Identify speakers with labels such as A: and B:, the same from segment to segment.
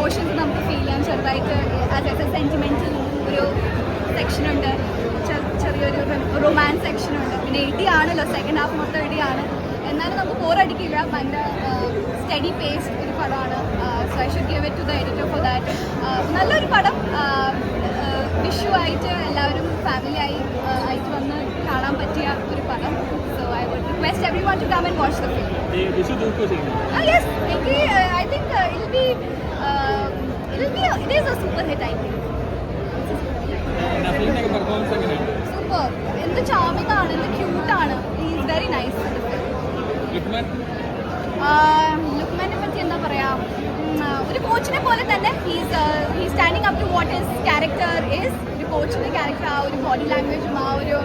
A: Emotions നമുക്ക് feel ചെയ്യാൻ ചെറുതായിട്ട് ആസ് എ സെൻറ്റിമെൻറ്റൽ ഒരു സെക്ഷനുണ്ട്, ചെറിയൊരു റൊമാൻസ് സെക്ഷനുണ്ട്. പിന്നെ ഇടിയാണല്ലോ, സെക്കൻഡ് ഹാഫ് മൊത്തം ഇടിയാണ്. എന്നാലും നമുക്ക് ബോറടിക്കില്ല. ഭയങ്കര സ്റ്റഡി പേസ്ഡ് ഒരു പടമാണ്. So I should give it to the editor for that. നല്ലൊരു പടം. വിഷു ആയിട്ട് എല്ലാവരും ഫാമിലി ആയിട്ട് വന്ന് കാണാൻ പറ്റിയ ഒരു പടം. So I would request everyone to come and watch the film. Yes, I think it is a super hit, I think. Super. എന്ത് ചാമിങ് ആണ്, എന്ത് ക്യൂട്ടാണ്. He is very nice. ലുക്മാനെ പറ്റി എന്താ പറയാ, ഒരു കോച്ചിനെ പോലെ തന്നെ he standing up to what his character is. ഒരു കോച്ചിൻ്റെ ക്യാരക്ടർ, ആ ഒരു ബോഡി ലാംഗ്വേജും ആ ഒരു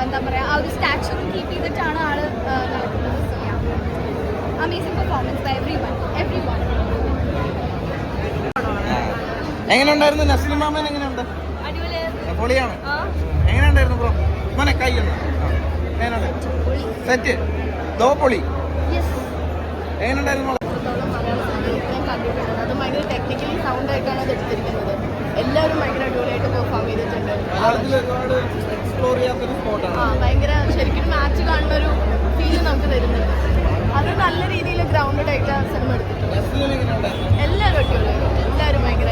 A: എന്താ പറയുക, ആ ഒരു സ്റ്റാച്ചറും കീപ്പ് ചെയ്തിട്ടാണ് ആൾ നടക്കുന്നത്. So ya, amazing performance by everyone.
B: എങ്ങനെയുണ്ടായിരുന്നു നസ്ലിൻ മാമൻ? എങ്ങനെയുണ്ട്? പൊളിയാണ്. എങ്ങനെയുണ്ടായിരുന്നു ബ്രോ? മോനെ കൈ എങ്ങനെയുണ്ട്? സെറ്റ് ദോ പൊളി. എങ്ങനെയുണ്ടായിരുന്നു?
C: അത് ഭയങ്കര ടെക്നിക്കലി സൗണ്ട് ആയിട്ടാണ് അത് എടുത്തിരിക്കുന്നത്. എല്ലാവരും ഭയങ്കര അടിപൊളിയായിട്ട് പെർഫോം ചെയ്തിട്ടുണ്ട്. ഭയങ്കര ശരിക്കും മാച്ച് കാണുന്ന ഒരു ഫീല് നമുക്ക് തരുന്നുണ്ട്. അത് നല്ല രീതിയിൽ ഗ്രൗണ്ടഡ് ആയിട്ട് സിനിമ എടുത്തിട്ടുണ്ട്. എല്ലാവരും അടിപൊളിയായിട്ട്, എല്ലാവരും ഭയങ്കര